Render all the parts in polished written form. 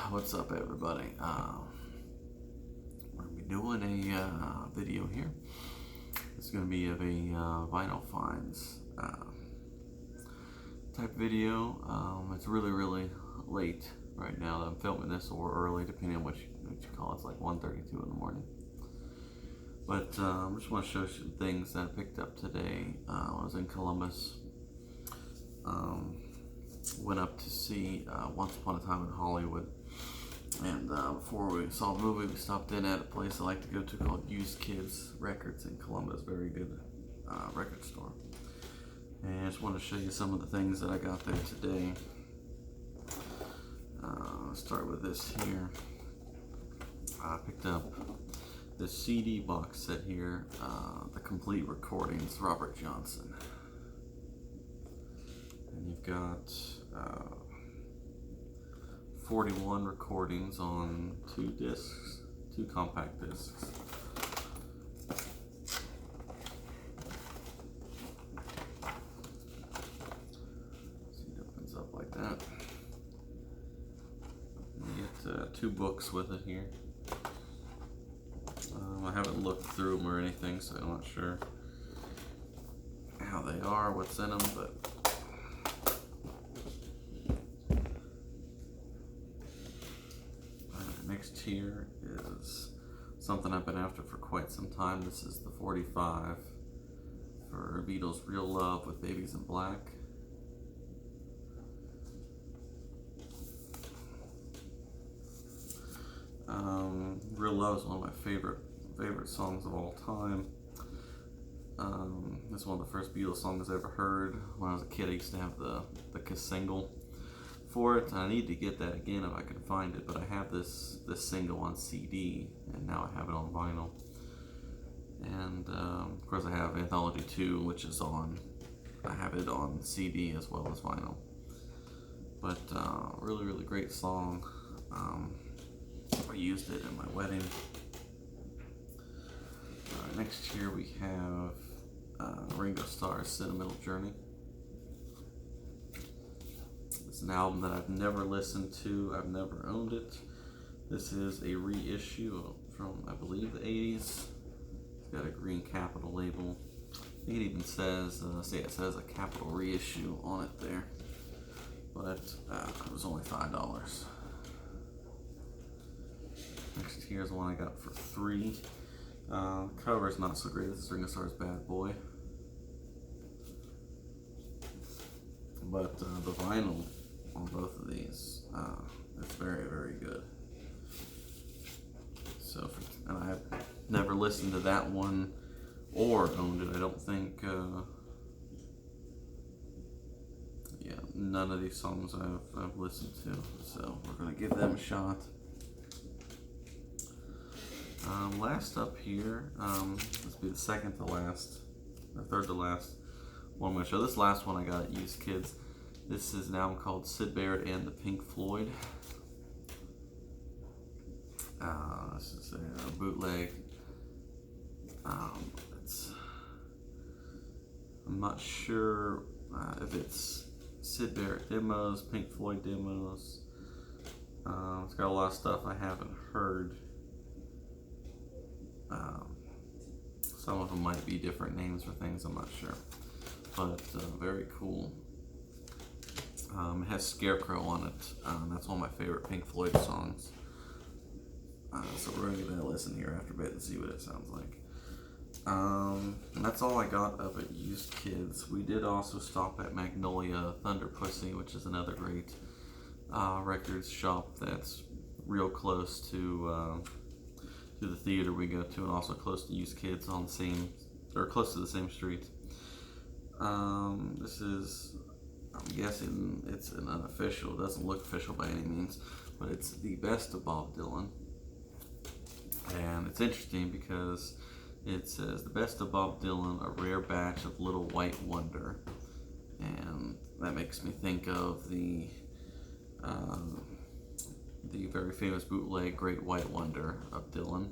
what's up, everybody? We're gonna be doing a video here. It's gonna be of a vinyl finds type video. It's really late right now that I'm filming this, or early, depending on what you call it. It's like 1:32 in the morning. But I just want to show you some things that I picked up today. When I was in Columbus. Went up to see Once Upon a Time in Hollywood, and before we saw the movie, we stopped in at a place I like to go to called Used Kids Records in Columbus. Very good record store. And I just want to show you some of the things that I got there today. Let's start with this here. I picked up this CD box set here, the complete recordings, Robert Johnson. And you've got 41 recordings on 2 discs, 2 compact discs. See, it opens up like that. You get 2 books with it here. I haven't looked through them or anything, so I'm not sure how they are, what's in them, but next here is something I've been after for quite some time. This is the 45 for Beatles' Real Love with Babies in Black. Real Love is one of my favorite songs of all time. It's one of the first Beatles songs I ever heard. When I was a kid, I used to have the single for it, and I need to get that again if I can find it, but I have this single on CD, and now I have it on vinyl. And of course I have Anthology 2, which is I have it on CD as well as vinyl. But really great song. I used it in my wedding. Next here we have Ringo Starr's Sentimental Journey. It's an album that I've never listened to. I've never owned it. This is a reissue from, I believe, the 80s. It's got a green Capitol label. I think it even says, it says a Capitol reissue on it there. But it was only $5. Next here's one I got for $3. Cover is not so great. This is Ringo Starr's Bad Boy. But the vinyl on both of these, it's very good. So, and I've never listened to that one or owned it. I don't think, none of these songs I've listened to. So we're gonna give them a shot. Last up here, this will be the second to last, or third to last one I'm going to show. This last one I got at Used Kids. This is an album called Syd Barrett and the Pink Floyd. This is a bootleg. I'm not sure if it's Syd Barrett demos, Pink Floyd demos. It's got a lot of stuff I haven't heard. Some of them might be different names for things, I'm not sure. But very cool. It has Scarecrow on it. That's one of my favorite Pink Floyd songs. So we're going to give that a listen here after bed and see what it sounds like. And that's all I got up at Used Kids. We did also stop at Magnolia Thunder Pussy, which is another great records shop that's real close to the theater we go to, and also close to Used Kids on the same, or close to the same street. This is, I'm guessing it's an unofficial, it doesn't look official by any means, but it's the best of Bob Dylan. And it's interesting because it says the best of Bob Dylan, a rare batch of Little White Wonder. And that makes me think of the very famous bootleg Great White Wonder of Dylan.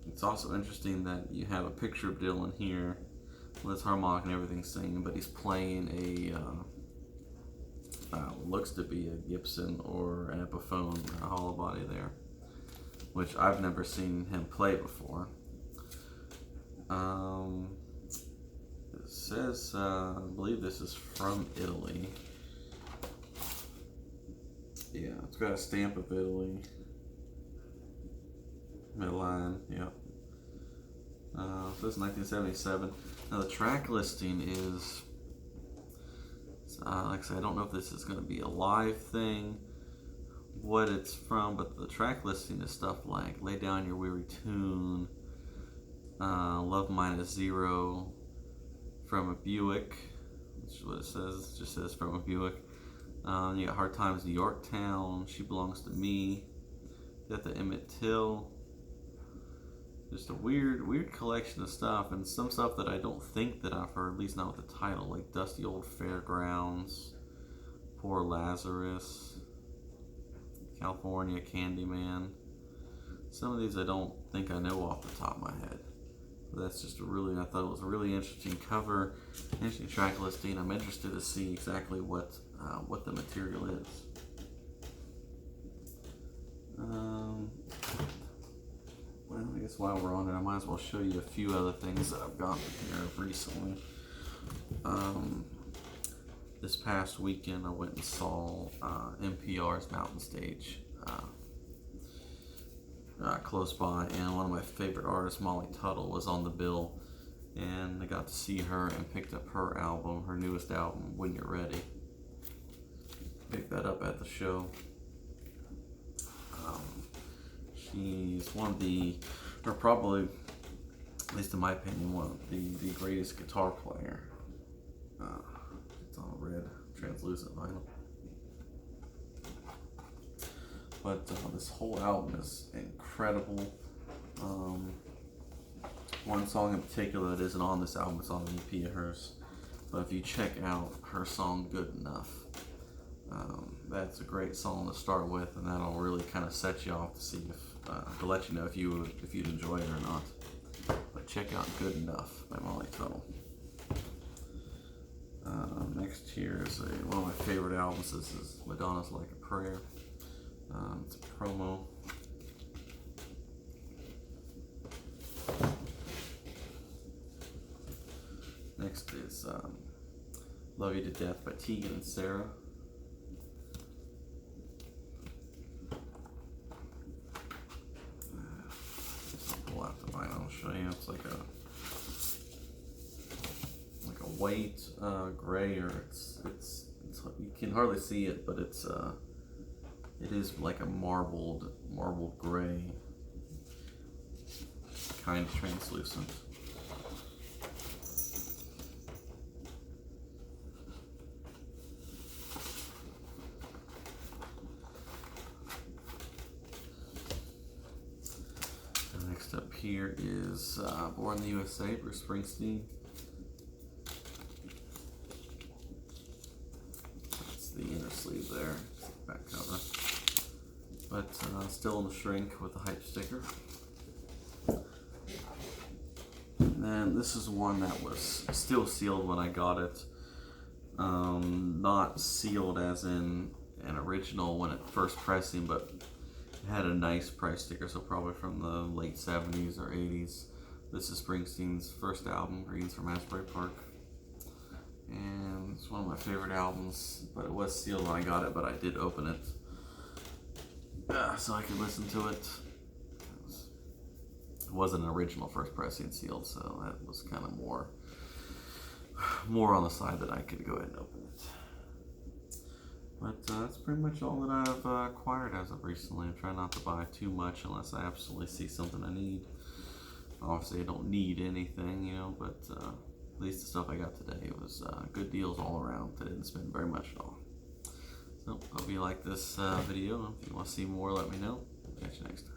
It's also interesting that you have a picture of Dylan here with his harmonic and everything singing, but he's playing looks to be a Gibson or an Epiphone hollow body there, which I've never seen him play before. It says, I believe this is from Italy. Yeah, it's got a stamp of Italy. Milan, yep. So this is 1977. Now the track listing is, like I said, I don't know if this is going to be a live thing, what it's from, but the track listing is stuff like Lay Down Your Weary Tune, Love -0, From a Buick, which is what it says, it just says From a Buick. You got Hard Times in Yorktown, She Belongs to Me, Death of Emmett Till. Just a weird collection of stuff, and some stuff that I don't think that I've heard, at least not with the title, like Dusty Old Fairgrounds, Poor Lazarus, California Candyman. Some of these I don't think I know off the top of my head. But that's just I thought it was a really interesting cover, interesting track listing. I'm interested to see exactly what the material is. Well, I guess while we're on it, I might as well show you a few other things that I've gotten here recently. This past weekend, I went and saw NPR's Mountain Stage close by, and one of my favorite artists, Molly Tuttle, was on the bill, and I got to see her and picked up her album, her newest album, When You're Ready. Picked that up at the show. She's one of or probably, at least in my opinion, one of the greatest guitar player. It's on red, translucent vinyl. But this whole album is incredible. One song in particular that isn't on this album, it's on an EP of hers. But if you check out her song, Good Enough, that's a great song to start with, and that'll really kind of set you off to see to let you know if you'd enjoy it or not. But check out Good Enough by Molly Tuttle. Next here is one of my favorite albums. This is Madonna's Like a Prayer. It's a promo. Next is Love You to Death by Tegan and Sara. Pull out the vinyl, I'll show you. It's like a white gray, or it's you can hardly see it, but it is like a marbled gray, kind of translucent. Next up here is Born in the USA, Bruce Springsteen. That's the inner sleeve there, back cover. But still in the shrink with the hype sticker. And then this is one that was still sealed when I got it. Not sealed as in an original when it first pressing, but it had a nice price sticker, so probably from the late 70s or 80s. This is Springsteen's first album, Greens from Asbury Park. And it's one of my favorite albums, but it was sealed when I got it, but I did open it. So I could listen to it. It wasn't an original first pressing sealed, so that was kind of more on the side that I could go ahead and open it. But that's pretty much all that I've acquired as of recently. I'm trying not to buy too much unless I absolutely see something I need. Obviously, I don't need anything, but at least the stuff I got today was good deals all around. I didn't spend very much at all. So, hope you like this video. If you want to see more, let me know. Catch you next time.